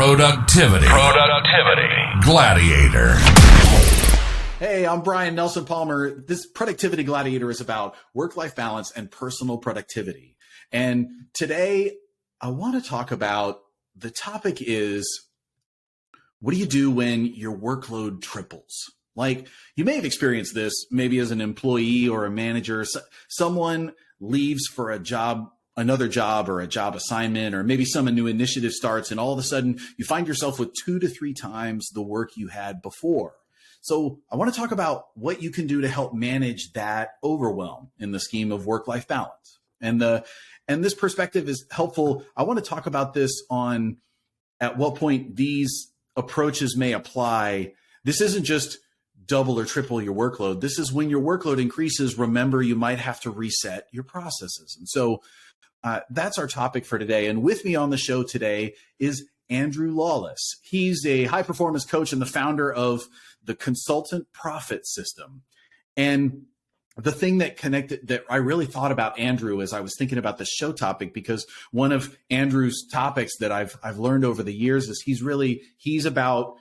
Productivity Gladiator. Hey, I'm Brian Nelson Palmer. This Productivity Gladiator is about work-life balance and personal productivity. And today I want to talk about, the topic is, what do you do when your workload triples? Like, you may have experienced this maybe as an employee or a manager. Someone leaves for a job, another job, or a job assignment, or maybe some new initiative starts, and all of a sudden you find yourself with 2 to 3 times the work you had before. So I want to talk about what you can do to help manage that overwhelm in the scheme of work-life balance. And this perspective is helpful. I want to talk about this on at what point these approaches may apply. This isn't just double or triple your workload. This is when your workload increases, remember, you might have to reset your processes. And so that's our topic for today. And with me on the show today is Andrew Lawless. He's a high performance coach and the founder of the Consultant Profit System. And the thing that connected, that I really thought about Andrew as I was thinking about the show topic, because one of Andrew's topics that I've learned over the years is he's about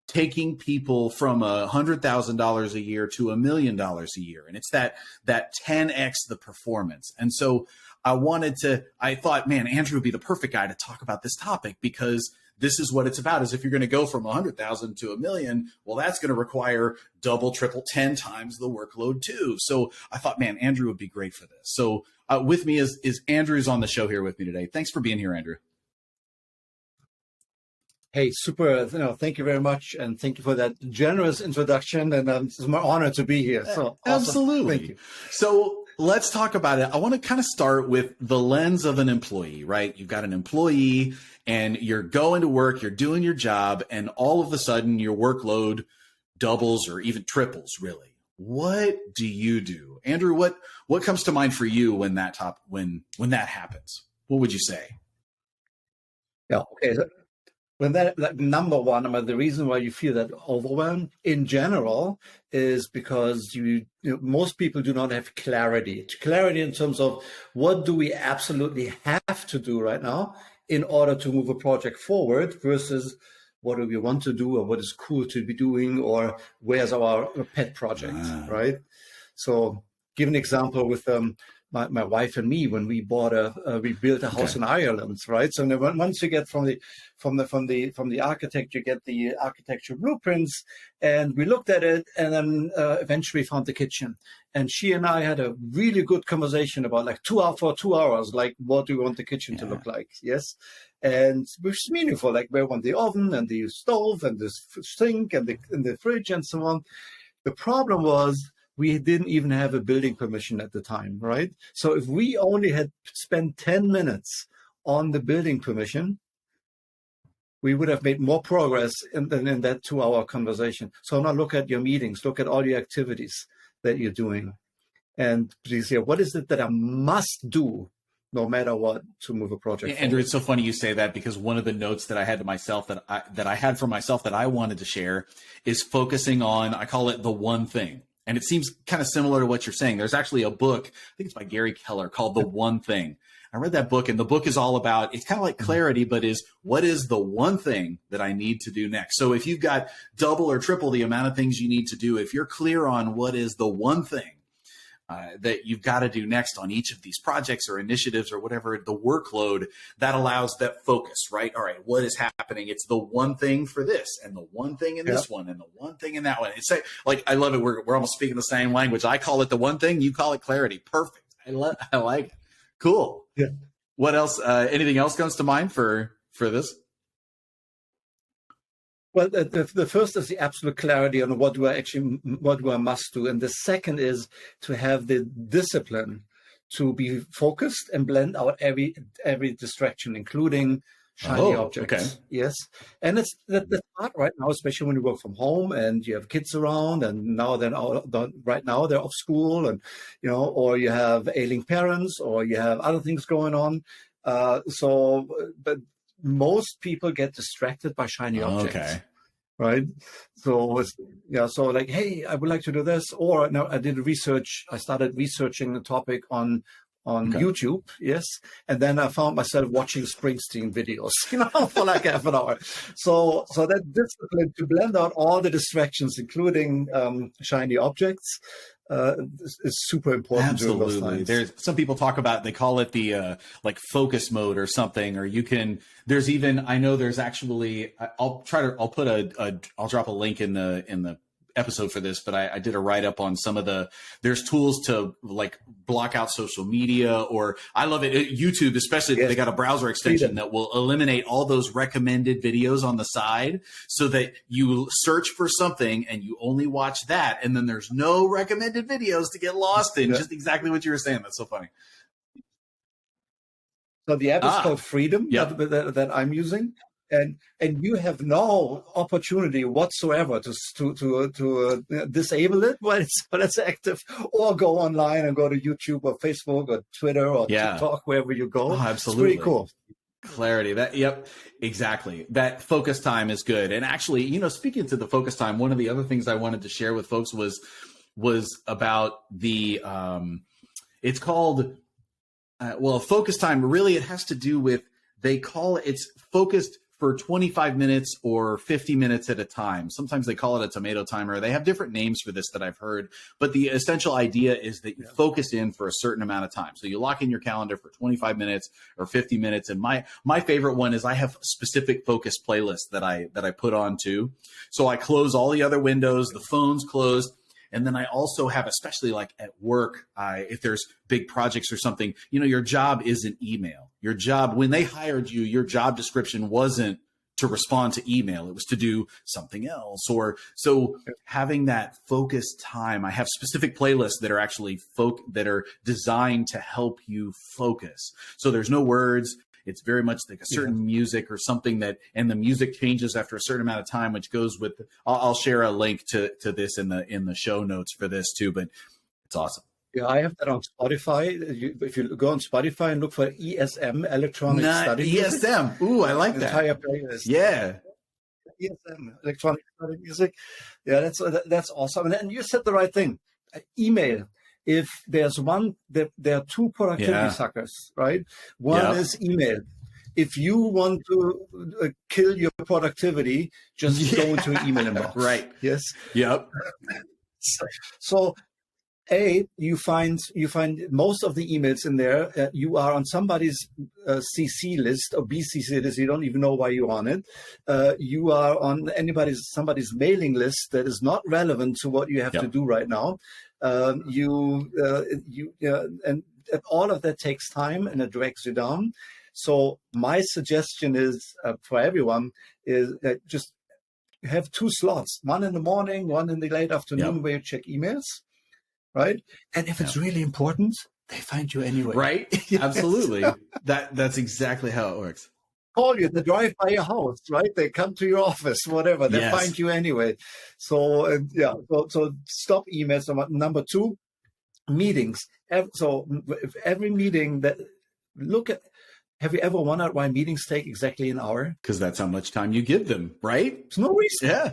taking people from $100,000 a year to $1 million a year. And it's that 10X the performance. And so I thought, man, Andrew would be the perfect guy to talk about this topic, because this is what it's about, is if you're going to go from 100,000 to $1 million, well, that's going to require double, triple, 10 times the workload too. So I thought, man, Andrew would be great for this. So with me is Andrew's on the show here with me today. Thanks for being here, Andrew. Hey, super. Thank you very much. And thank you for that generous introduction. And it's my honor to be here. So absolutely. Awesome. Thank you. So let's talk about it. I want to kind of start with the lens of an employee, right? You've got an employee and you're going to work, you're doing your job, and all of a sudden your workload doubles or even triples, really. What do you do? Andrew, what comes to mind for you when that happens? What would you say? Yeah. Okay. When that number one, the reason why you feel that overwhelmed in general is because most people do not have clarity in terms of what do we absolutely have to do right now in order to move a project forward versus what do we want to do, or what is cool to be doing, or where's our pet project, right? So give an example with my wife and me, when we we built a house in Ireland, right? So once you get from the architect, you get the architecture blueprints, and we looked at it, and then eventually found the kitchen. And she and I had a really good conversation about for 2 hours, like, what do we want the kitchen to look like? Yes. And which is meaningful, like, where we want the oven and the stove and the sink and the fridge and so on. The problem was, we didn't even have a building permission at the time, right? So if we only had spent 10 minutes on the building permission, we would have made more progress in that 2-hour conversation. So now look at your meetings, look at all your activities that you're doing. And please hear, what is it that I must do no matter what to move a project forward? Andrew, it's so funny you say that, because one of the notes that I had to myself that I had for myself that I wanted to share is focusing on, I call it the one thing. And it seems kind of similar to what you're saying. There's actually a book, I think it's by Gary Keller, called The One Thing. I read that book, and the book is all about, it's kind of like clarity, but what is the one thing that I need to do next? So if you've got double or triple the amount of things you need to do, if you're clear on what is the one thing that you've got to do next on each of these projects or initiatives or whatever, the workload, that allows that focus, right? All right, what is happening? It's the one thing for this, and the one thing in this one, and the one thing in that one. It's like, I love it. We're almost speaking the same language. I call it the one thing, you call it clarity. Perfect. I like it. Cool. Yeah. What else? Anything else comes to mind for this? Well, the first is the absolute clarity on what do I must do. And the second is to have the discipline to be focused and blend out every distraction, including shiny objects. Okay. Yes. And it's that's hard right now, especially when you work from home and you have kids around, and now right now they're off school, and or you have ailing parents, or you have other things going on. But most people get distracted by shiny objects. Okay. Right. So like, hey, I would like to do this. Or now I started researching the topic on on Okay. YouTube, yes, and then I found myself watching Springsteen videos, for like half an hour. So that discipline to blend out all the distractions, including shiny objects, is super important during those Absolutely. times. There's some people talk about, they call it the like focus mode or something, or you can, there's even, I know there's actually, I'll drop a link in the episode for this, but I did a write-up on some of there's tools to like block out social media, or I love it. YouTube, especially, Yes. they got a browser extension that will eliminate all those recommended videos on the side so that you search for something and you only watch that. And then there's no recommended videos to get lost in. Just exactly what you were saying. That's so funny. So the app is called Freedom, Yep. that I'm using. And you have no opportunity whatsoever to disable it when it's active, or go online and go to YouTube or Facebook or Twitter or TikTok, wherever you go. Oh, absolutely. It's pretty cool. Clarity. Yep, exactly. That focus time is good. And actually, speaking to the focus time, one of the other things I wanted to share with folks was about the it's called focus time. Really, it has to do with, they call it's focused for 25 minutes or 50 minutes at a time. Sometimes they call it a tomato timer. They have different names for this that I've heard, but the essential idea is that you focus in for a certain amount of time. So you lock in your calendar for 25 minutes or 50 minutes. And my favorite one is, I have specific focus playlists that I put on too. So I close all the other windows, the phone's closed. And then I also have, especially like at work, if there's big projects or something, your job isn't email. Your job, when they hired you, your job description wasn't to respond to email. It was to do something else. So having that focused time, I have specific playlists that are actually that are designed to help you focus. So there's no words. It's very much like a certain music or something and the music changes after a certain amount of time, which goes with, I'll share a link to this in the show notes for this too, but it's awesome. Yeah, I have that on Spotify. If you go on Spotify and look for ESM, electronic study music. ESM. Ooh, I like that. Entire playlist. Yeah. ESM, electronic study music. Yeah, that's awesome. And you said the right thing. Email. If there's there are two productivity suckers, right? One is email. If you want to kill your productivity, just go into an email inbox. Right. Yes. Yep. So you find most of the emails in there. You are on somebody's CC list or BCC list. You don't even know why you're on it. You are on somebody's mailing list that is not relevant to what you have to do right now. And all of that takes time and it drags you down. So my suggestion is for everyone is just have two slots, one in the morning, one in the late afternoon, where you check emails, right? And if it's really important, they find you anyway. Right? Absolutely. That's exactly how it works. Call you, they drive by your house, right? They come to your office, whatever. They find you anyway. So so stop emails. Number two, meetings. So if every meeting have you ever wondered why meetings take exactly an hour? Because that's how much time you give them, right? There's no reason. Yeah.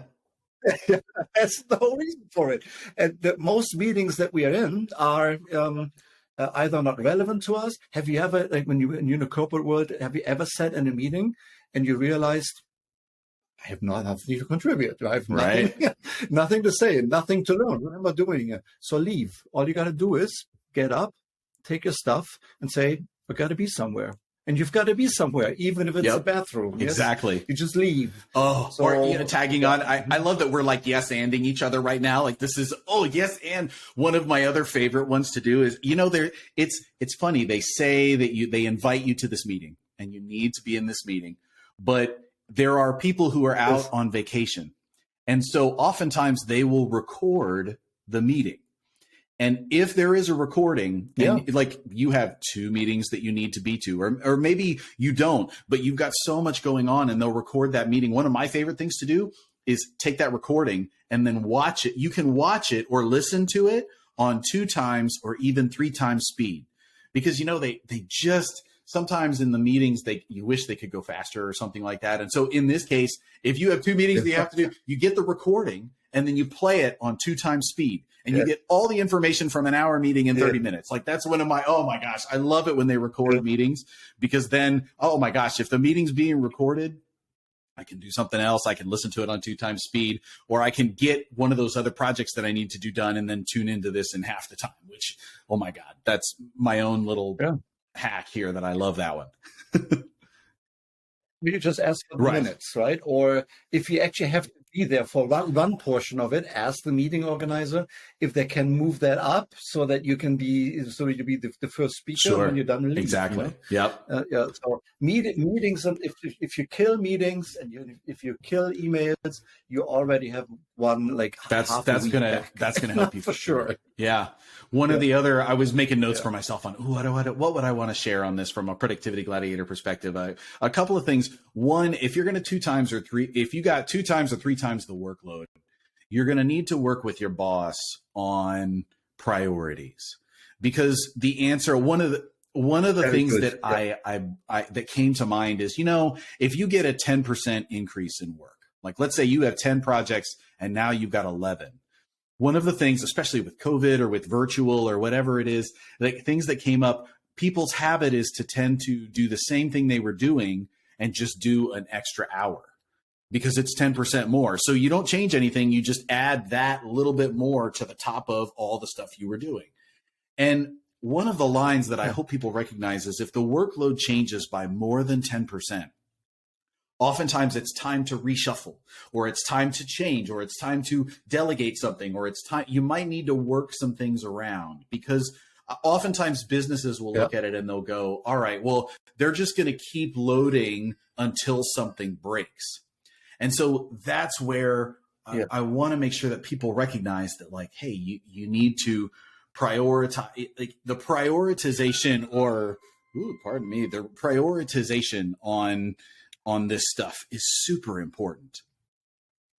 There's no reason for it. And most meetings that we are in are either not relevant to us. Have you ever, like when you're in the corporate world, have you ever sat in a meeting and you realized, I have nothing to contribute. I have nothing to say, nothing to learn. What am I doing here? So leave. All you got to do is get up, take your stuff, and say, we got to be somewhere. And you've got to be somewhere, even if it's the bathroom. Yes? Exactly. You just leave. Oh, so, or tagging on. I love that we're like yes-anding each other right now. Like this is, yes, and one of my other favorite ones to do is, it's funny. They say that they invite you to this meeting and you need to be in this meeting, but there are people who are out on vacation. And so oftentimes they will record the meeting. And if there is a recording, and like you have two meetings that you need to be to, or maybe you don't, but you've got so much going on and they'll record that meeting. One of my favorite things to do is take that recording and then watch it. You can watch it or listen to it on 2 times or even 3 times speed, because, they just sometimes in the meetings, you wish they could go faster or something like that. And so in this case, if you have 2 meetings that you have to do, you get the recording. and then you play it on 2 times speed, and you get all the information from an hour meeting in 30 minutes. Like that's one of my, oh my gosh, I love it when they record meetings, because then, oh my gosh, if the meeting's being recorded, I can do something else. I can listen to it on 2 times speed, or I can get one of those other projects that I need to do done and then tune into this in half the time, which, oh my God, that's my own little hack here that I love that one. You just ask for the minutes, right? Or if you actually have to be there for one portion of it, ask the meeting organizer if they can move that up so that you can be the first speaker when you're done. Exactly. Yep. So meetings, and if you kill meetings and if you kill emails, you already have one like that's gonna help you for sure. Yeah. One of the other, I was making notes for myself on, what would I want to share on this from a productivity gladiator perspective? A couple of things. One, if you're going to if you got 2 times or 3 times the workload, you're going to need to work with your boss on priorities, because the answer, one of the things that I that came to mind is, if you get a 10% increase in work, like let's say you have 10 projects and now you've got 11. One of the things, especially with COVID or with virtual or whatever it is, like things that came up, people's habit is to tend to do the same thing they were doing and just do an extra hour because it's 10% more. So you don't change anything. You just add that little bit more to the top of all the stuff you were doing. And one of the lines that I hope people recognize is, if the workload changes by more than 10%, oftentimes it's time to reshuffle, or it's time to change, or it's time to delegate something, or it's time, you might need to work some things around, because oftentimes businesses will look at it and they'll go, all right, well, they're just going to keep loading until something breaks. And so that's where I want to make sure that people recognize that, like, hey, you need to prioritize, like the prioritization, or the prioritization on this stuff is super important.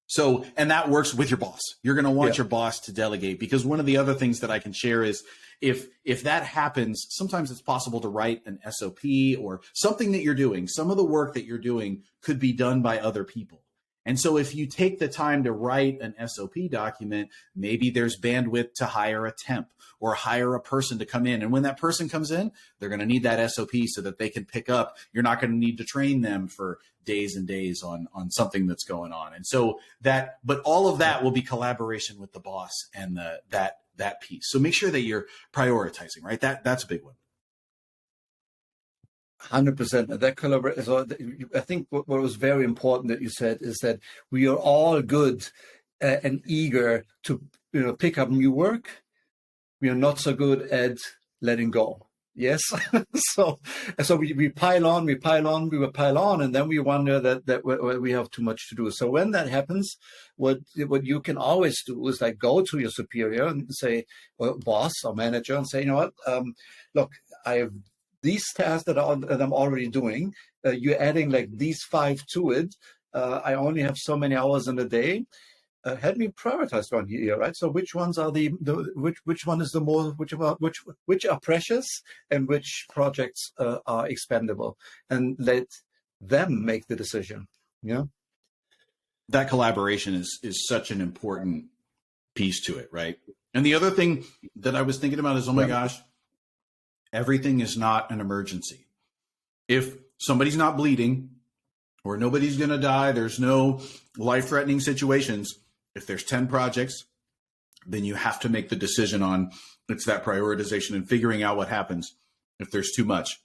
So, and that works with your boss. You're going to want your boss to delegate, because one of the other things that I can share is, if that happens, sometimes it's possible to write an SOP or something that you're doing. Some of the work that you're doing could be done by other people. And so if you take the time to write an SOP document, maybe there's bandwidth to hire a temp or hire a person to come in. And when that person comes in, they're going to need that SOP so that they can pick up. You're not going to need to train them for days and days on something that's going on. And so but all of that will be collaboration with the boss and that piece. So make sure that you're prioritizing, right? That's a big one. 100%. That collaboration. So I think what was very important that you said is that we are all good and eager to pick up new work. We are not so good at letting go. Yes. so we pile on, and then we wonder that we have too much to do. So when that happens, what you can always do is like go to your superior and say, well, boss or manager, and say, you know what, look, I have these tasks that I'm already doing. You're adding like these 5 to it. I only have so many hours in a day. Help me prioritize one here, right? So which ones are which one is the more, which are precious, and which projects are expendable, and let them make the decision. Yeah. That collaboration is such an important piece to it, right? And the other thing that I was thinking about is, oh my gosh, everything is not an emergency. If somebody's not bleeding or nobody's going to die, there's no life-threatening situations. If there's 10 projects, then you have to make the decision on, it's that prioritization and figuring out what happens if there's too much.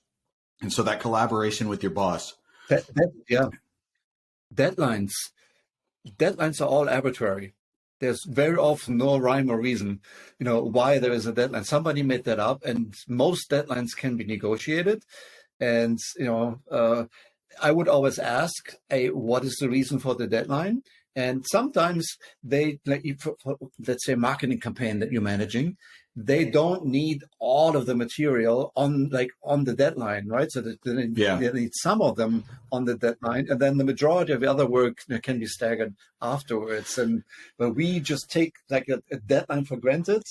And so that collaboration with your boss. Deadlines are all arbitrary. There's very often no rhyme or reason, why there is a deadline. Somebody made that up, and most deadlines can be negotiated. And, I would always ask, what is the reason for the deadline? And sometimes they, like, let's say, marketing campaign that you're managing, they don't need all of the material on the deadline, right? So they need some of them on the deadline, and then the majority of the other work can be staggered afterwards. And but we just take like a deadline for granted,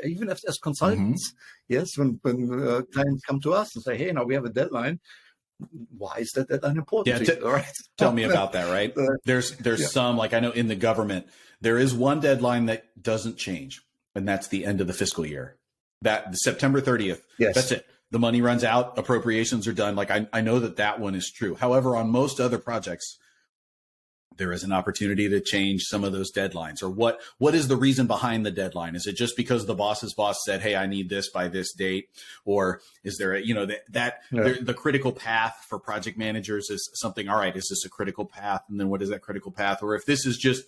even as consultants. Yes, when clients come to us and say, "Hey, now we have a deadline." Why is that important to you? All right. Tell me about that, right? There's some, like I know in the government, There is one deadline that doesn't change, and that's the end of the fiscal year. That September 30th. Yes. That's it. The money runs out, appropriations are done. Like I know that one is true. However, on most other projects, there is an opportunity to change some of those deadlines. Or what is the reason behind the deadline? Is it just because the boss's boss said, hey, I need this by this date? Or is there the critical path for project managers is something, all right, is this a critical path? And then what is that critical path? Or if this is just,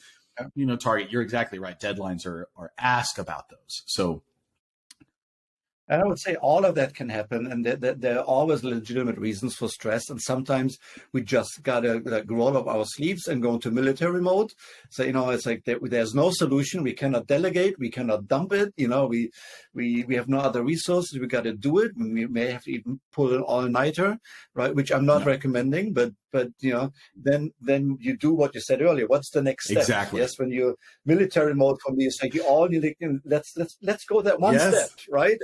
target, you're exactly right. Deadlines are asked about those. So, and I would say all of that can happen, and there are always legitimate reasons for stress. And sometimes we just gotta roll up our sleeves and go into military mode. So it's like there's no solution. We cannot delegate. We cannot dump it. We have no other resources. We got to do it. And we may have to even pull an all-nighter, right? Which I'm not recommending. But then you do what you said earlier. What's the next step? Exactly. Yes, when you're military mode, for me, it's like you all need to let's go that one step, right?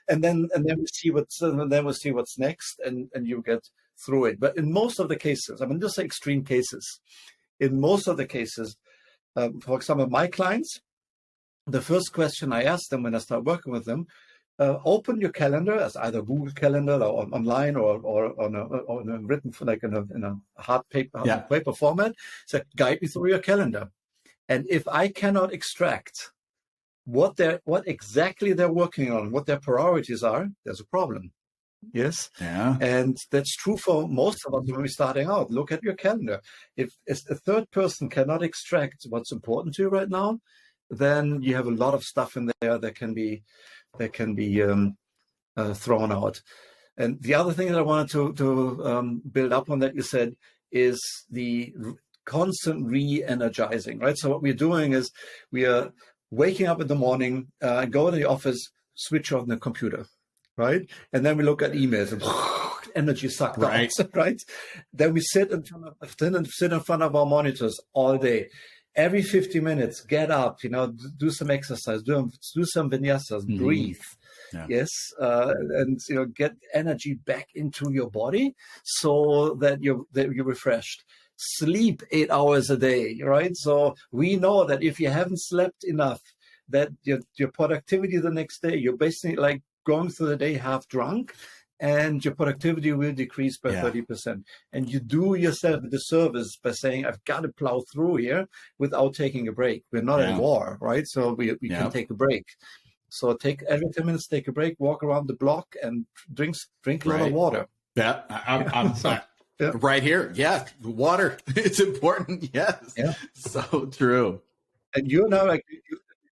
And then we see what's next, and you get through it. But in most of the cases, I mean, just extreme cases. In most of the cases, for example, my clients, the first question I ask them when I start working with them, open your calendar as either Google Calendar or online or on a written, like in a hard paper format. So guide me through your calendar, and if I cannot extract what exactly they're working on, what their priorities are, there's a problem. Yes. Yeah. And that's true for most of us when we're starting out. Look at your calendar. If a third person cannot extract what's important to you right now, then you have a lot of stuff in there that can be thrown out. And the other thing that I wanted to build up on that you said is the constant re-energizing, right? So what we're doing is we are waking up in the morning, go to the office, switch on the computer, right? And then we look at emails and energy sucked out, right? Then we sit in front of our monitors all day. Every 50 minutes, get up, do some exercise, do some vinyasas, breathe. Yeah. Yes, and get energy back into your body so that you're refreshed. Sleep 8 hours a day, right? So we know that if you haven't slept enough, that your productivity the next day, you're basically like going through the day half drunk, and your productivity will decrease by 30%. And you do yourself a disservice by saying, I've got to plow through here without taking a break. We're not at war, right? So we can take a break. So every 10 minutes, take a break, walk around the block, and drink a lot of water. Yeah, I'm right here. Yeah, water. It's important. Yes. Yeah. So true. And you and I,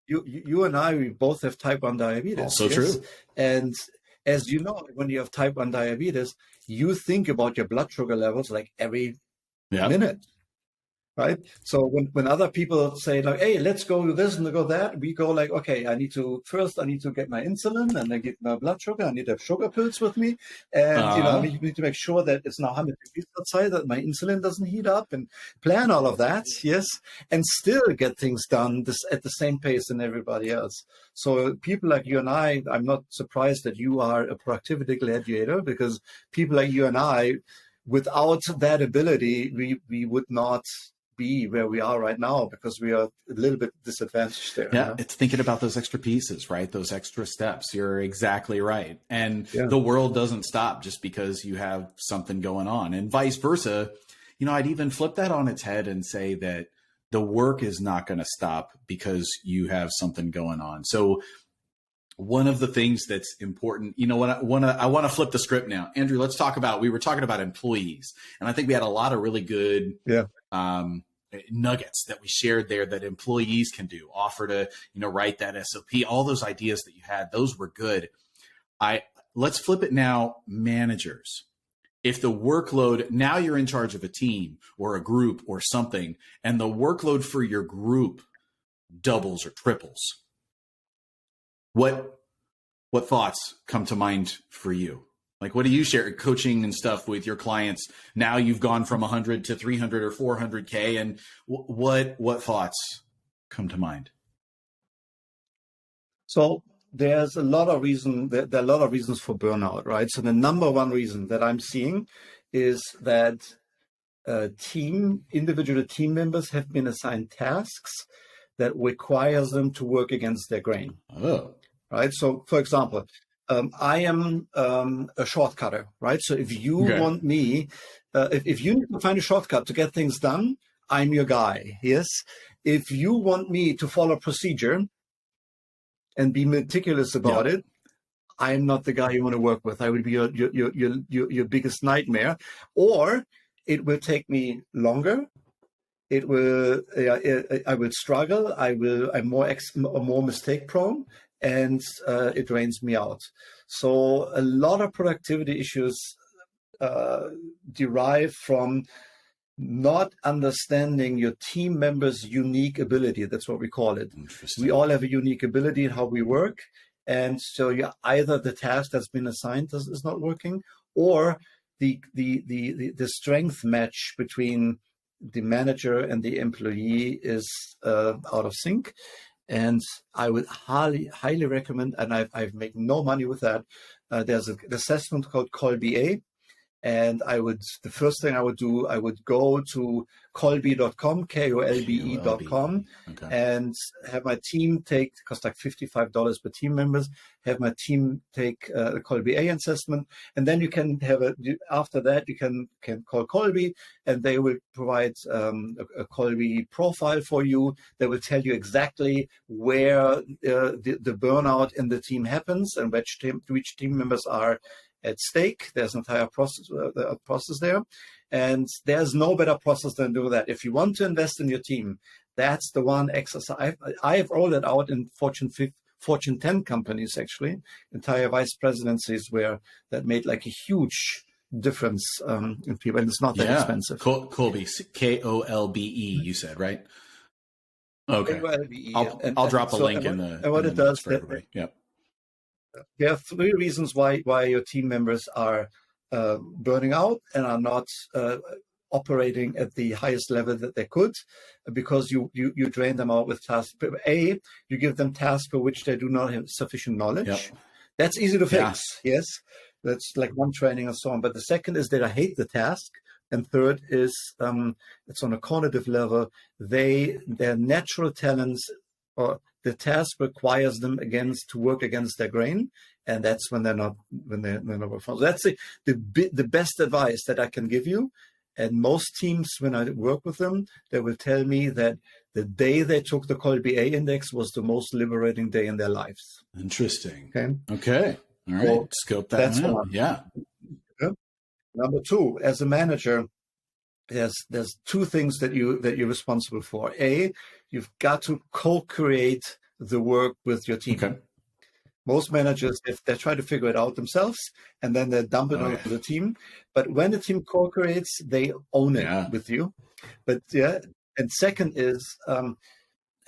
you and I, we both have type 1 diabetes. Also true. And as you know, when you have type 1 diabetes, you think about your blood sugar levels like every minute. Right. So when other people say like, hey, let's go do this and go that, we go like, okay, I need to get my insulin and then get my blood sugar. I need to have sugar pills with me. And, I need to make sure that it's now 100 degrees outside, that my insulin doesn't heat up, and plan all of that. Yes. And still get things done at the same pace than everybody else. So people like you and I'm not surprised that you are a productivity gladiator, because people like you and I, without that ability, we would not be where we are right now, because we are a little bit disadvantaged there. Yeah, it's thinking about those extra pieces, right? Those extra steps. You're exactly right. And the world doesn't stop just because you have something going on, and vice versa. I'd even flip that on its head and say that the work is not going to stop because you have something going on. So one of the things that's important, I want to flip the script now. Andrew, we were talking about employees, and I think we had a lot of really good nuggets that we shared there that employees can do, offer to, write that SOP, all those ideas that you had, those were good. Let's flip it now, managers. If the workload, now you're in charge of a team or a group or something, and the workload for your group doubles or triples, what thoughts come to mind for you? Like, what do you share coaching and stuff with your clients? Now you've gone from 100 to 300 or 400K, and what thoughts come to mind? So there's a lot of reasons for burnout, right? So the number one reason that I'm seeing is that individual team members have been assigned tasks that requires them to work against their grain. Oh. Right. So, for example, I am a shortcutter, right? So if you want me, if you need to find a shortcut to get things done, I'm your guy. Yes. If you want me to follow procedure and be meticulous about it, I'm not the guy you want to work with. I will be your biggest nightmare, or it will take me longer. It will. I will struggle. I'm more mistake prone, and it drains me out. So a lot of productivity issues derive from not understanding your team members' unique ability. That's what we call it. We all have a unique ability in how we work. And so either the task that's been assigned is not working, or the strength match between the manager and the employee is out of sync. And I would highly recommend, and I've made no money with that. There's an assessment called Kolbe. And the first thing I would do, I would go to kolbe.com, KOLBE.com, and have my team take, it costs like $55 per team members, have my team take the Kolbe assessment. And then you can after that, you can call Kolbe, and they will provide a Kolbe profile for you. They will tell you exactly where the burnout in the team happens and which team members are at stake. There's an entire process there, and there's no better process than do that. If you want to invest in your team, that's the one exercise. I've rolled it out in Fortune 10 companies, actually, entire vice presidencies where that made like a huge difference in people, and it's not that expensive. Kolbe, Kolbe, you said, right? Okay. Kolbe. I'll drop a link in the. And what it does for everybody. Yep. There are 3 reasons why your team members are burning out and are not operating at the highest level that they could, because you drain them out with tasks. A, you give them tasks for which they do not have sufficient knowledge. Yep. That's easy to fix. Yes, that's like one training and so on. But the second is that I hate the task. And third is it's on a cognitive level. Their natural talents, or the task requires them to work against their grain, and that's when they're not performing. So that's the best advice that I can give you. And most teams, when I work with them, they will tell me that the day they took the Kolbe index was the most liberating day in their lives. Interesting. Okay. All right. So scope that out. Yeah. Number 2, as a manager, there's 2 things that you're responsible for. A, you've got to co-create the work with your team. Okay. Most managers, if they try to figure it out themselves, and then they dump it onto the team. But when the team co-creates, they own it with you. But and second is, and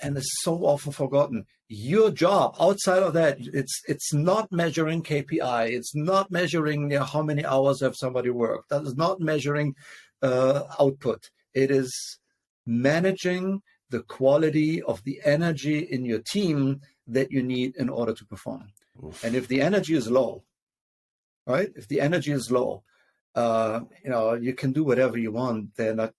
it's so often forgotten, your job outside of that, it's not measuring KPI. It's not measuring how many hours have somebody worked. That is not measuring output. It is managing the quality of the energy in your team that you need in order to perform. Oof. And if the energy is low, right? If the energy is low, you can do whatever you want. The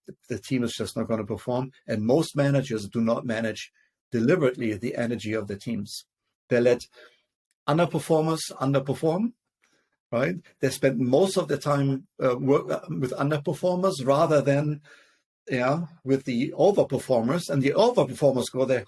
team is just not going to perform. And most managers do not manage deliberately the energy of the teams. They let underperformers underperform, right? They spend most of the time work with underperformers rather than with the overperformers. And the overperformers go there,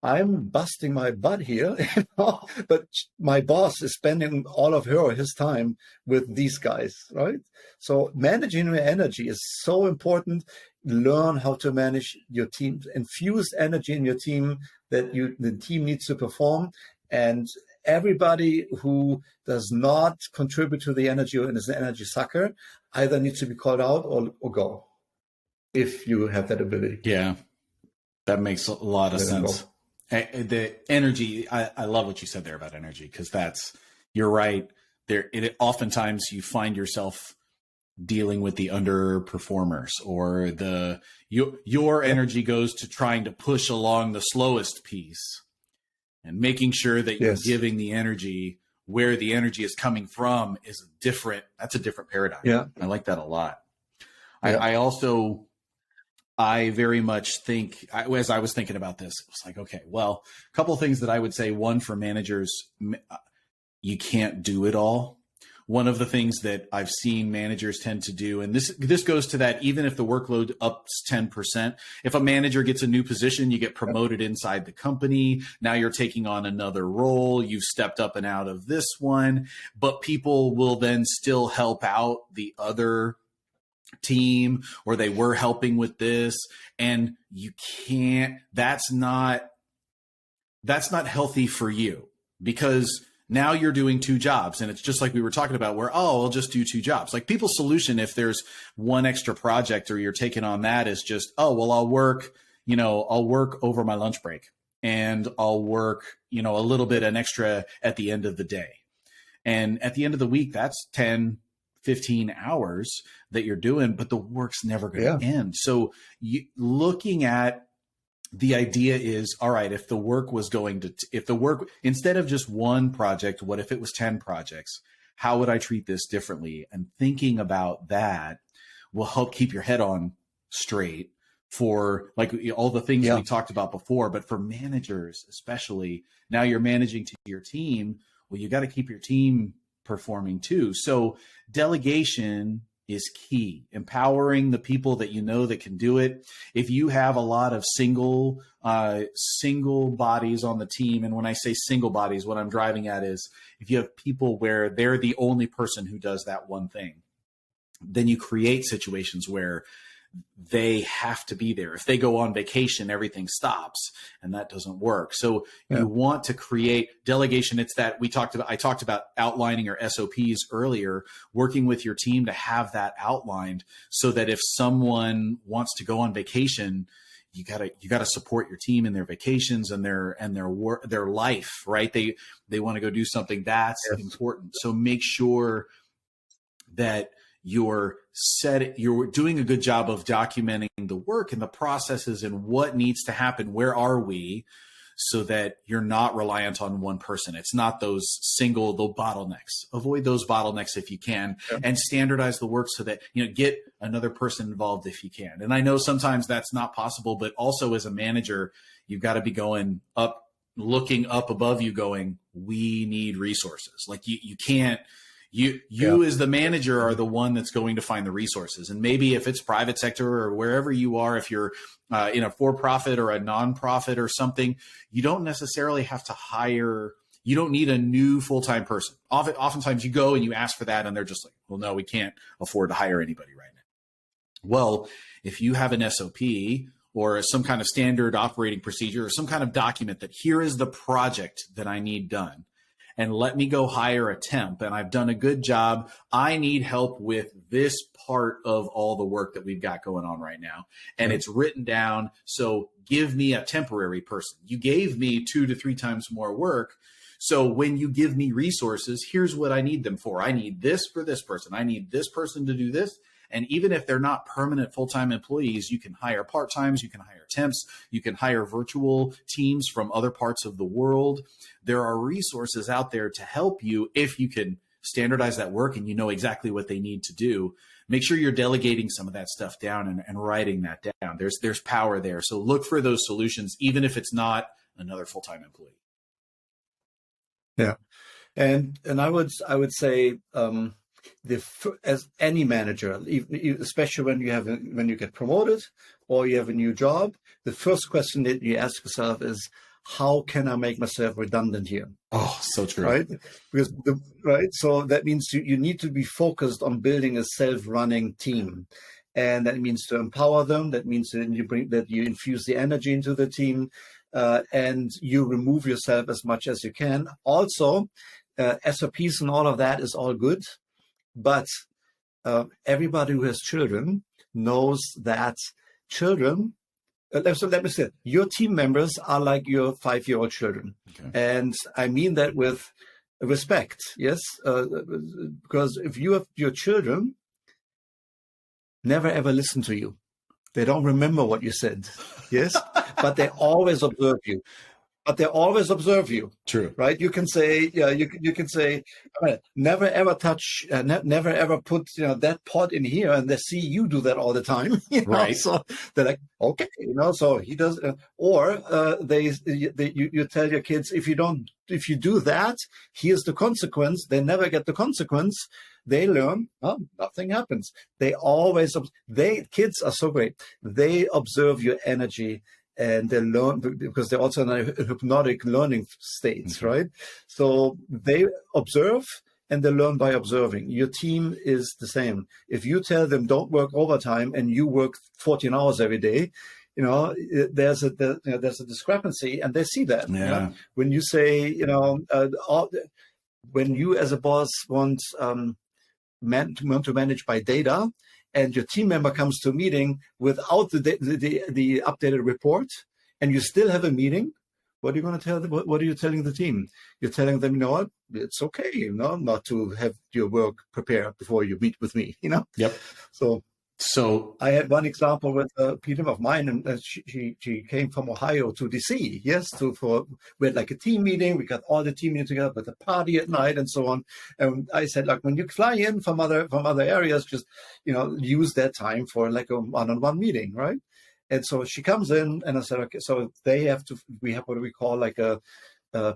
I'm busting my butt here, but my boss is spending all of his time with these guys, right? So managing your energy is so important. Learn how to manage your team, infuse energy in your team that the team needs to perform. And everybody who does not contribute to the energy and is an energy sucker either needs to be called out or go, if you have that ability. Yeah, that makes a lot of sense. The energy, I love what you said there about energy, because you're right. Oftentimes you find yourself dealing with the underperformers, or your energy goes to trying to push along the slowest piece, and making sure that you're giving the energy where the energy is coming from that's a different paradigm. Yeah. I like that a lot. Yeah. I also I very much think, as I was thinking about this, it was like, okay, well, a couple of things that I would say. One, for managers, you can't do it all. One of the things that I've seen managers tend to do, and this goes to that, even if the workload ups 10%, if a manager gets a new position, you get promoted inside the company. Now you're taking on another role. You've stepped up and out of this one, but people will then still help out the other team, or they were helping with this, and you can't, that's not healthy for you, because now you're doing two jobs. And it's just like we were talking about, where, oh, I'll just do two jobs. Like, people's solution, if there's one extra project or you're taking on that, is just, oh, well, I'll work over my lunch break, and I'll work, a little bit an extra at the end of the day. And at the end of the week, that's 10, 15 hours that you're doing, but the work's never going to end. So looking at, the idea is, all right, if the work instead of just one project, what if it was 10 projects? How would I treat this differently? And thinking about that will help keep your head on straight for, like, all the things we talked about before. But for managers, especially, now you're managing to your team. Well, you got to keep your team performing too. So delegation is key. Empowering the people that that can do it. If you have a lot of single bodies on the team, and when I say single bodies, what I'm driving at is, if you have people where they're the only person who does that one thing, then you create situations where they have to be there. If they go on vacation, everything stops, and that doesn't work. So you want to create delegation. It's that I talked about outlining your SOPs earlier, working with your team to have that outlined, so that if someone wants to go on vacation, you gotta support your team in their vacations and their work, their life, right? They want to go do something that's important. So make sure that you're doing a good job of documenting the work and the processes and what needs to happen. Where are we? So that you're not reliant on one person. It's not those bottlenecks. Avoid those bottlenecks if you can, and standardize the work so that, get another person involved if you can. And I know sometimes that's not possible, but also as a manager, you've got to be looking up above you going, we need resources. Like, you can't, You as the manager are the one that's going to find the resources. And maybe if it's private sector or wherever you are, if you're in a for-profit or a nonprofit or something, you don't necessarily have to hire. You don't need a new full-time person. Oftentimes you go and you ask for that, and they're just like, well, no, we can't afford to hire anybody right now. Well, if you have an SOP or some kind of standard operating procedure or some kind of document that here is the project that I need done, and let me go hire a temp, and I've done a good job, I need help with this part of all the work that we've got going on right now. And it's written down. So give me a temporary person. You gave me 2 to 3 times more work. So when you give me resources, here's what I need them for. I need this for this person. I need this person to do this. And even if they're not permanent full-time employees, you can hire part-times, you can hire temps, you can hire virtual teams from other parts of the world. There are resources out there to help you if you can standardize that work and you know exactly what they need to do. Make sure you're delegating some of that stuff down and writing that down. There's power there. So look for those solutions, even if it's not another full-time employee. Yeah. And I would say, as any manager, especially when you get promoted or you have a new job, the first question that you ask yourself is, how can I make myself redundant here? Oh, so true. Right? Because so that means you need to be focused on building a self-running team. And that means to empower them. That means that you infuse the energy into the team, and you remove yourself as much as you can. Also, SOPs and all of that is all good. But everybody who has children knows that children, let me say, your team members are like your 5-year-old children. Okay. And I mean that with respect, yes? Because if you have your children, never ever listen to you. They don't remember what you said, yes? But they always observe you. but they always observe you. True. Right? You can say, yeah, you can say, never ever touch, never ever put that pot in here, and they see you do that all the time. Right. So they're like, okay, so he does, or you tell your kids, if you do that, here's the consequence. They never get the consequence. They learn, oh, nothing happens. They always, kids are so great. They observe your energy. And they learn because they're also in hypnotic learning states, right? So they observe and they learn by observing. Your team is the same. If you tell them don't work overtime and you work 14 hours every day, there's a discrepancy, and they see that. Yeah. When you say, when you as a boss want to manage by data, and your team member comes to a meeting without the updated report, and you still have a meeting, what are you going to tell them? What are you telling the team? You're telling them, what? It's okay, not to have your work prepared before you meet with me, Yep. So I had one example with a PM of mine, and she came from Ohio to DC. Yes, we had like a team meeting. We got all the team meeting together with a party at night and so on. And I said, like, when you fly in from other areas, just use that time for like a one-on-one meeting, right? And so she comes in, and I said, okay, so we have what we call like a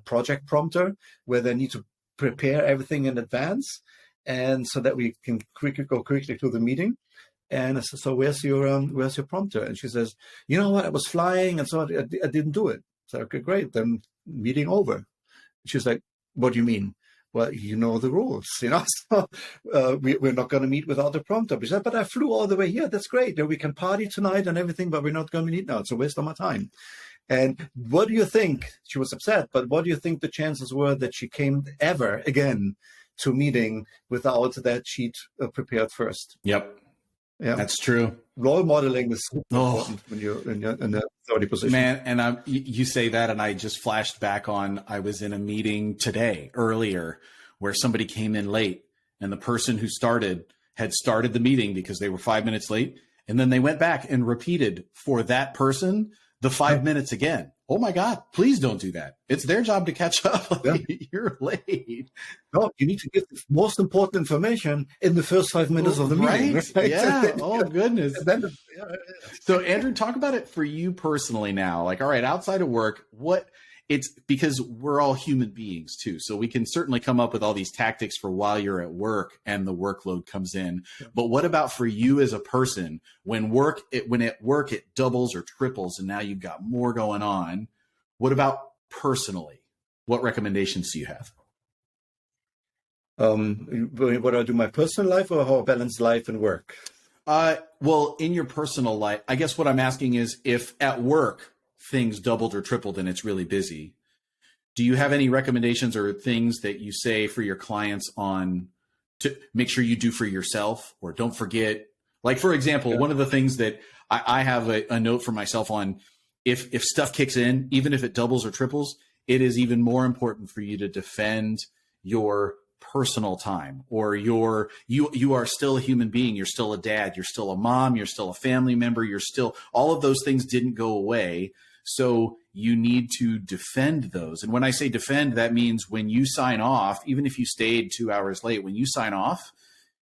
project prompter, where they need to prepare everything in advance, and so that we can go quickly to the meeting. And I said, so where's your prompter? And she says, you know what, I was flying, and so I didn't do it. So, okay, great, then meeting over. She's like, what do you mean? Well, you know the rules, so we're not going to meet without a prompter. She said, but I flew all the way here. That's great. We can party tonight and everything, but we're not going to meet now. It's a waste of my time. And what do you think? She was upset, but what do you think the chances were that she came ever again to meeting without that sheet prepared first? Yep. Yeah, that's true. Role modeling is super important when you're in the authority position. Man, and you say that, and I just flashed back on, I was in a meeting earlier, where somebody came in late, and the person who had started the meeting because they were 5 minutes late, and then they went back and repeated for that person the 5 minutes again. Oh my God, please don't do that. It's their job to catch up. You're late. No, you need to give the most important information in the first 5 minutes of the meeting. Right? Yeah. Oh, goodness. So, Andrew, talk about it for you personally now. Like, all right, outside of work, because we're all human beings too. So we can certainly come up with all these tactics for while you're at work and the workload comes in. But what about for you as a person when at work it doubles or triples and now you've got more going on? What about personally? What recommendations do you have? What do I do in my personal life, or how I balance life and work? Well, in your personal life, I guess what I'm asking is, if at work things doubled or tripled and it's really busy, do you have any recommendations or things that you say for your clients to make sure you do for yourself, or don't forget? Like, for example, one of the things that I have a note for myself on, if stuff kicks in, even if it doubles or triples, it is even more important for you to defend your personal time, or you are still a human being. You're still a dad, you're still a mom, you're still a family member, all of those things didn't go away. So you need to defend those. And when I say defend, that means when you sign off, even if you stayed 2 hours late, when you sign off,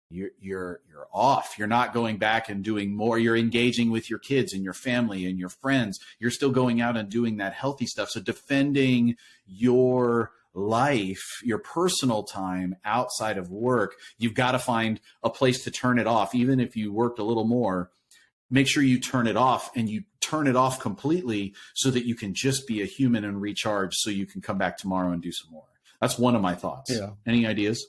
you're off. You're not going back and doing more. You're engaging with your kids and your family and your friends. You're still going out and doing that healthy stuff. So defending your life, your personal time outside of work, you've got to find a place to turn it off. Even if you worked a little more, make sure you turn it off, and you turn it off completely so that you can just be a human and recharge, so you can come back tomorrow and do some more. That's one of my thoughts. Yeah. Any ideas?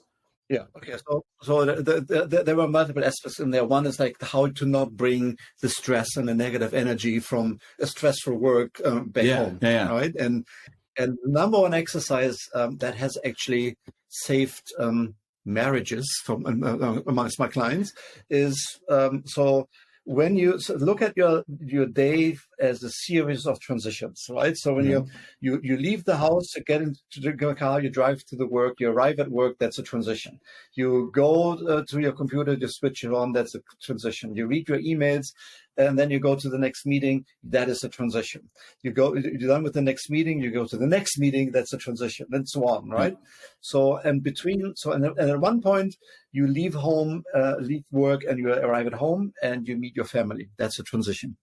Yeah. Okay. So there were multiple aspects in there. One is like how to not bring the stress and the negative energy from a stressful work back home. Yeah. Right. And the number one exercise that has actually saved marriages from amongst my clients is so when you look at your day as a series of transitions, right? So when you leave the house, you get into the car, you drive to the work, you arrive at work, that's a transition. You go to your computer, you switch it on, that's a transition. You read your emails, and then you go to the next meeting, that is a transition. You're done with the next meeting, you go to the next meeting, that's a transition, and so on, right? So, and at one point, you leave home, leave work, and you arrive at home, and you meet your family. That's a transition.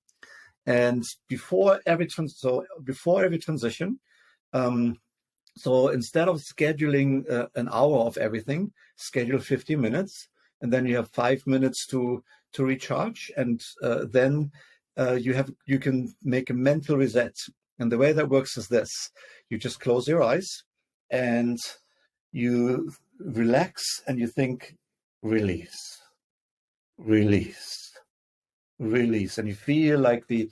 And before every transition, so instead of scheduling an hour of everything, schedule 50 minutes, and then you have 5 minutes to recharge, and then you can make a mental reset. And the way that works is this: you just close your eyes and you relax, and you think, release, release, release, and you feel like the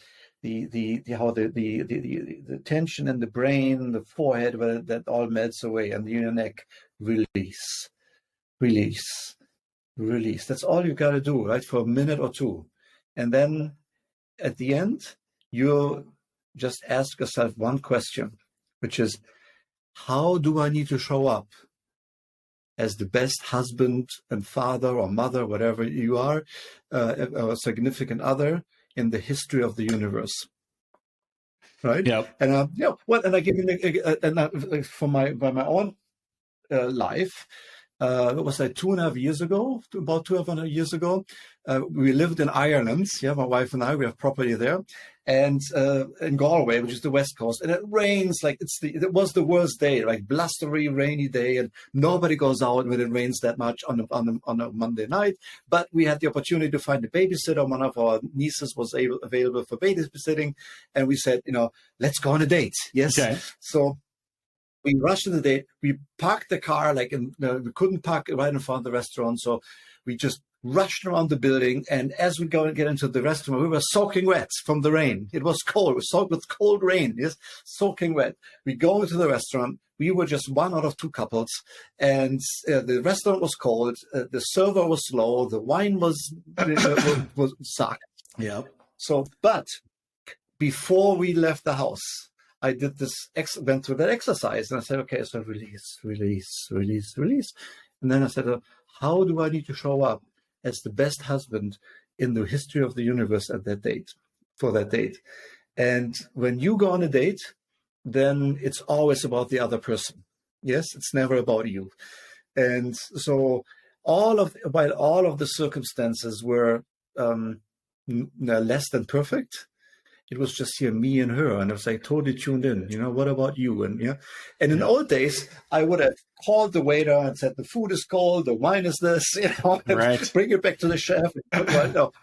tension in the brain, the forehead, that all melts away, and your neck, release, release, release. That's all you got to do, right, for a minute or two. And then at the end, you just ask yourself one question, which is, how do I need to show up as the best husband and father or mother, whatever you are, or significant other in the history of the universe? Right? Yep. And and I give you from my own life. It was like about 2.5 years ago. We lived in Ireland. Yeah, my wife and I, we have property there, and in Galway, which is the west coast, and it rains like it was the worst day, like blustery, rainy day, and nobody goes out when it rains that much on a Monday night. But we had the opportunity to find a babysitter. One of our nieces was available for babysitting, and we said, let's go on a date. Yes. Okay. So we rushed to the date. We parked the car, we couldn't park right in front of the restaurant. So we just rushed around the building. And as we go and get into the restaurant, we were soaking wet from the rain. It was cold. It was soaked with cold rain. Yes, soaking wet. We go into the restaurant. We were just one out of two couples. And the restaurant was cold. The server was slow. The wine was sucked. Yep. So, but before we left the house, I did went through that exercise, and I said, okay, so release, release, release, release. And then I said, how do I need to show up as the best husband in the history of the universe for that date? And when you go on a date, then it's always about the other person. Yes, it's never about you. And so while all of the circumstances were less than perfect, it was just me and her, and I was like totally tuned in. What about you? And and in old days, I would have called the waiter and said, the food is cold, the wine is this, right. Bring it back to the chef,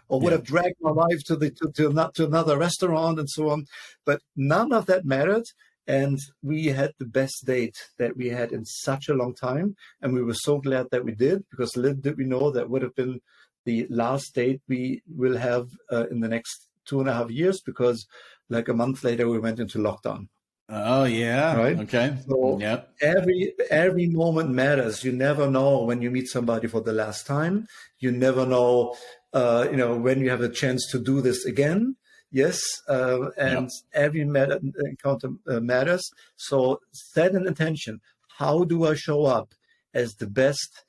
or would have dragged my wife to another restaurant and so on. But none of that mattered, and we had the best date that we had in such a long time, and we were so glad that we did, because little did we know that would have been the last date we will have in the next 2.5 years, because like a month later we went into lockdown. Oh yeah. Right. Okay. So every moment matters. You never know when you meet somebody for the last time. You never know, when you have a chance to do this again. Yes. And every encounter matters. So set an intention. How do I show up as the best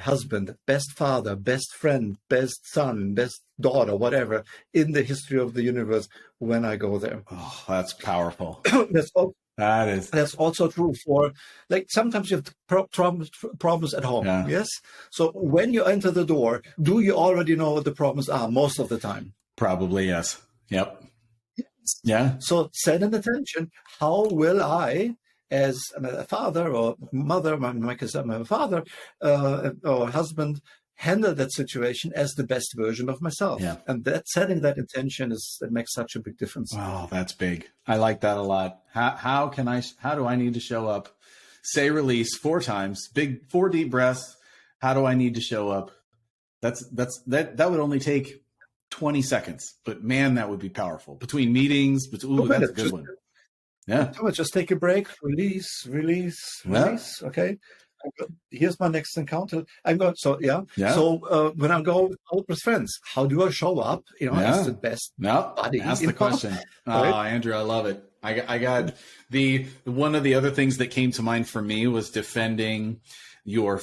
husband, best father, best friend, best son, best daughter, whatever, in the history of the universe when I go there? Oh, that's powerful. That's also true for, like, sometimes you have problems at home. Yeah. Yes. So when you enter the door, do you already know what the problems are most of the time? Probably, yes. Yep. Yes. Yeah. So set an intention. How will I, as a father or mother, my case, I'm a father or husband, handle that situation as the best version of myself? Yeah. And that setting that intention that makes such a big difference. Wow, that's big. I like that a lot. How do I need to show up? Say release 4 times, 4 deep breaths. How do I need to show up? That would only take 20 seconds, but man, that would be powerful. Between meetings, that's a good one. Yeah. Just take a break, release. Okay. here's my next encounter. I'm going. So Yeah. So when I go out with friends, how do I show up? As the best buddy. That's the question. Right? Oh, Andrew, I love it. I got one of the other things that came to mind for me was defending your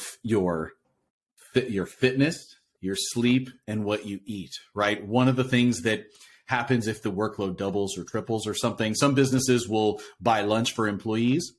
fitness, your sleep, and what you eat. Right. One of the things that happens if the workload doubles or triples or something, some businesses will buy lunch for employees.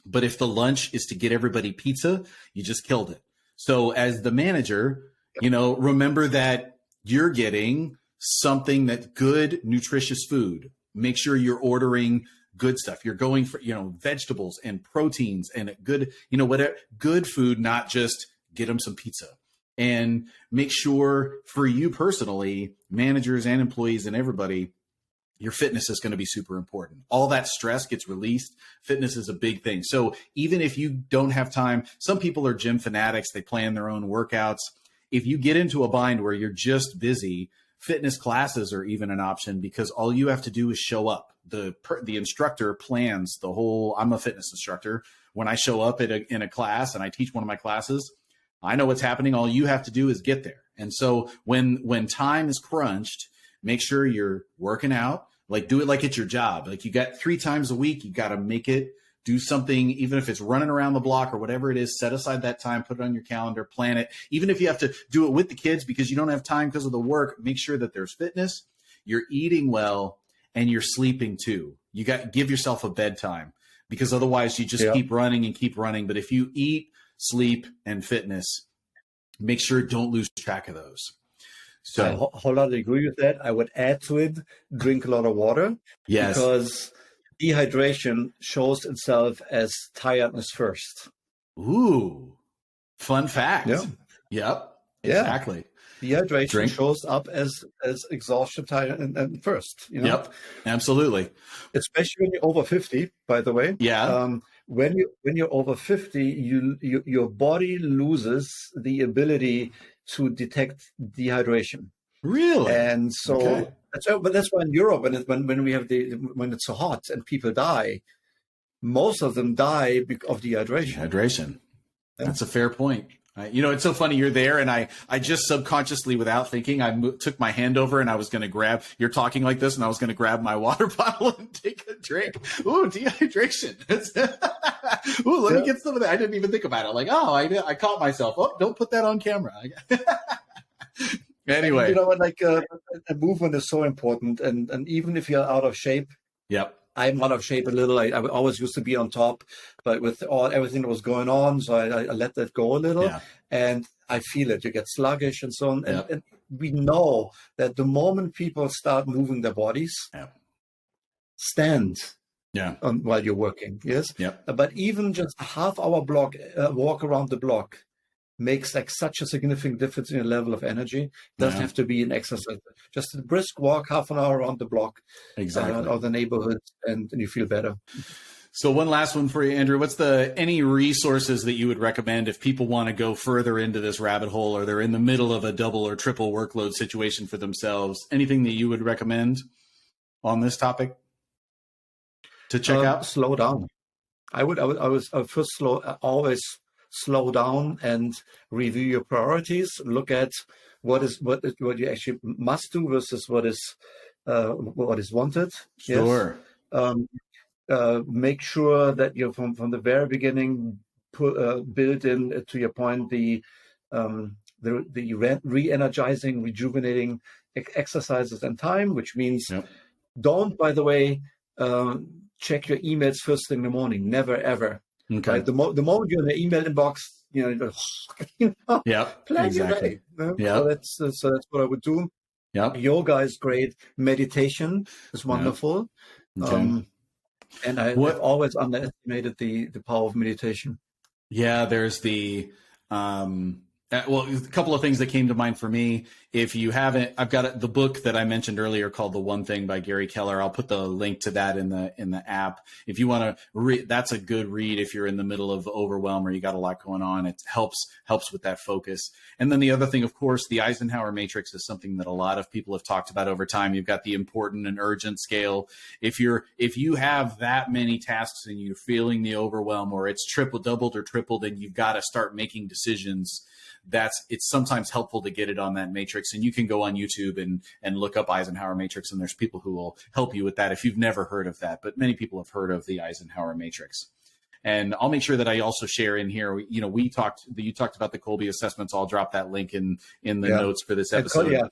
But if the lunch is to get everybody pizza, you just killed it. So as the manager, remember that you're getting something that good, nutritious food. Make sure you're ordering good stuff. You're going for, vegetables and proteins and good, whatever, good food, not just get them some pizza. And make sure for you personally, managers and employees and everybody, your fitness is going to be super important. All that stress gets released. Fitness is a big thing. So even if you don't have time, some people are gym fanatics. They plan their own workouts. If you get into a bind where you're just busy, fitness classes are even an option because all you have to do is show up. The instructor plans the whole, I'm a fitness instructor. When I show up in a class and I teach one of my classes, I know what's happening. All you have to do is get there. And so when time is crunched, make sure you're working out, do it like it's your job. Like you got 3 times a week, you got to make it, do something, even if it's running around the block or whatever it is, set aside that time, put it on your calendar, plan it. Even if you have to do it with the kids because you don't have time because of the work, make sure that there's fitness, you're eating well, and you're sleeping too. You give yourself a bedtime because otherwise you just keep running and keep running. But if you eat, sleep, and fitness, make sure don't lose track of those. So I wholeheartedly agree with that. I would add to it, drink a lot of water. Yes. Because dehydration shows itself as tiredness first. Ooh, fun fact. Yeah. Yep. Exactly. Dehydration shows up as exhaustion, tired, and first. Yep. Absolutely. Especially when you're over 50, by the way. Yeah. When you're over 50, your body loses the ability to detect dehydration. Really? And so that's why in Europe, when it's so hot and people die, most of them die of dehydration. That's a fair point. It's so funny you're there, and I just subconsciously, without thinking, took my hand over and I was going to grab. You're talking like this, and I was going to grab my water bottle and take a drink. Ooh, dehydration. Ooh, let me get some of that. I didn't even think about it. I caught myself. Oh, don't put that on camera. Anyway, a movement is so important, and even if you're out of shape. Yep. I'm out of shape a little. I always used to be on top, but with everything that was going on, so I let that go a little, and I feel it. You get sluggish and so on. And we know that the moment people start moving their bodies, stand while you're working, yes? But even just a half-hour walk around the block makes such a significant difference in your level of energy. It doesn't have to be an exercise. Just a brisk walk, half an hour around the block, or the neighborhood, and you feel better. So one last one for you, Andrew. What's any resources that you would recommend if people want to go further into this rabbit hole, or they're in the middle of a double or triple workload situation for themselves? Anything that you would recommend on this topic to check out? Slow down. I would first always slow down and review your priorities. Look at what you actually must do versus what is wanted. Sure. Yes. Make sure that you're from the very beginning build in, to your point, the re-energizing, rejuvenating exercises and time, which means don't, by the way, check your emails first thing in the morning. Never ever. Okay. Right? The moment you're in the email inbox, you go, plan your day. So that's what I would do. Yoga is great. Meditation is wonderful. Okay. And I've always underestimated the power of meditation. Yeah, there's the Well, a couple of things that came to mind for me. If you haven't, I've got the book that I mentioned earlier called The One Thing by Gary Keller. I'll put the link to that in the app. If you want to read, that's a good read if you're in the middle of overwhelm or you got a lot going on. It helps with that focus. And then the other thing, of course, the Eisenhower matrix is something that a lot of people have talked about over time. You've got the important and urgent scale. If you have that many tasks and you're feeling the overwhelm, or it's doubled or tripled, and you've got to start making decisions, it's sometimes helpful to get it on that matrix. And you can go on YouTube and look up Eisenhower matrix, and there's people who will help you with that if you've never heard of that. But many people have heard of the Eisenhower matrix. And I'll make sure that I also share in here, you talked about the Kolbe assessments. I'll drop that link in the notes for this episode.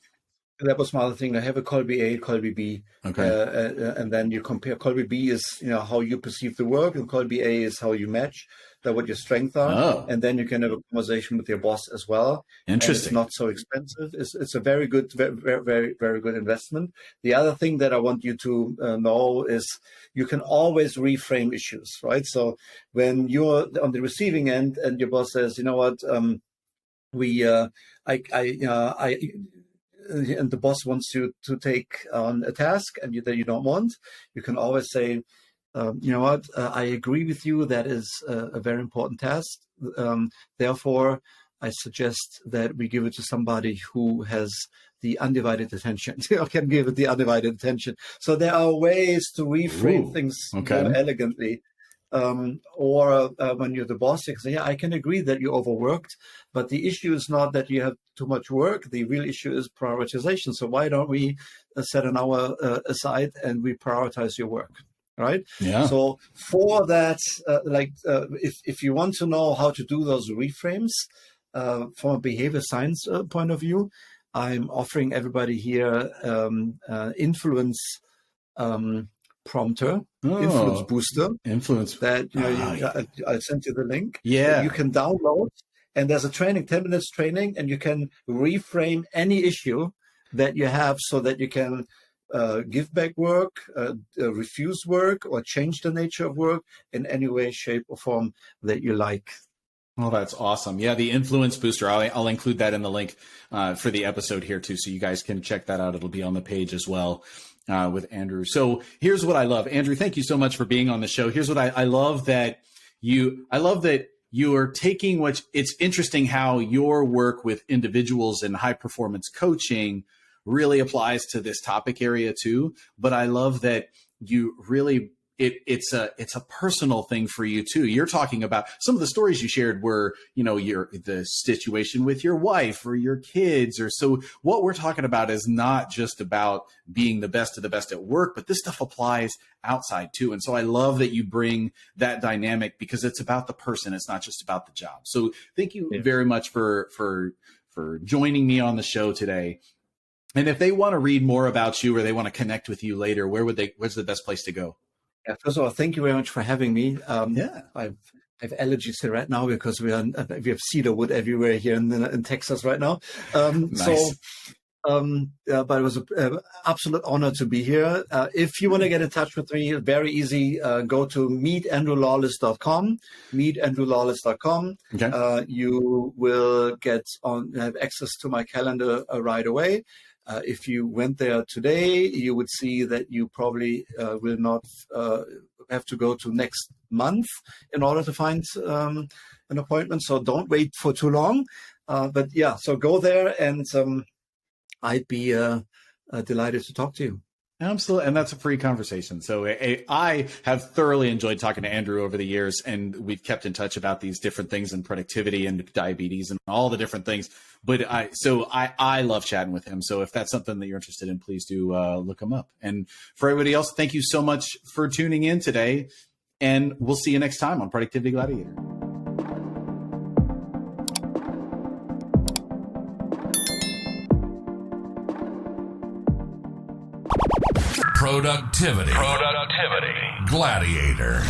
That was my other thing. I have a Kolbe A, Kolbe B. Okay. And then you compare. Kolbe B is, how you perceive the work, and Kolbe A is how you match what your strengths are. Oh. And then you can have a conversation with your boss as well. Interesting. And it's not so expensive. It's a very good, very, very, very good investment. The other thing that I want you to know is you can always reframe issues, right? So when you're on the receiving end and your boss says, you know what, and the boss wants you to take on a task that you don't want, you can always say, you know what, I agree with you. That is a very important task. Therefore, I suggest that we give it to somebody who has the undivided attention, or can give it the undivided attention. So there are ways to reframe things more elegantly. Or when you're the boss, you can say, yeah, I can agree that you're overworked, but the issue is not that you have too much work. The real issue is prioritization. So why don't we set an hour aside and we prioritize your work, right? Yeah. So for that, if you want to know how to do those reframes from a behavior science point of view, I'm offering everybody here influence prompter, influence booster. That I'll send you the link. Yeah. You can download, and there's a 10 minutes training, and you can reframe any issue that you have so that you can give back work, refuse work, or change the nature of work in any way, shape, or form that you like. Oh, that's awesome. Yeah, the influence booster. I'll include that in the link for the episode here too, so you guys can check that out. It'll be on the page as well with Andrew. So here's what I love. Andrew, thank you so much for being on the show. Here's what I love that you are taking it's interesting how your work with individuals and high performance coaching really applies to this topic area too. But I love that you really it's a personal thing for you too. You're talking about some of the stories you shared were, the situation with your wife or your kids, or so what we're talking about is not just about being the best of the best at work, but this stuff applies outside too. And so I love that you bring that dynamic because it's about the person. It's not just about the job. So thank you very much for joining me on the show today. And if they want to read more about you or they want to connect with you later, where's the best place to go? Yeah, first of all, thank you very much for having me. I have allergies here right now because we have cedar wood everywhere here in Texas right now. Nice. But it was an absolute honor to be here. If you want to get in touch with me, very easy. Go to meetandrewlawless.com. Meetandrewlawless.com. Okay. You will have access to my calendar right away. If you went there today, you would see that you probably will not have to go to next month in order to find an appointment. So don't wait for too long. So go there, and I'd be delighted to talk to you. Absolutely. And that's a free conversation. So I have thoroughly enjoyed talking to Andrew over the years, and we've kept in touch about these different things in productivity and diabetes and all the different things. But I love chatting with him. So if that's something that you're interested in, please do look him up. And for everybody else, thank you so much for tuning in today. And we'll see you next time on Productivity Gladiator. Productivity Gladiator.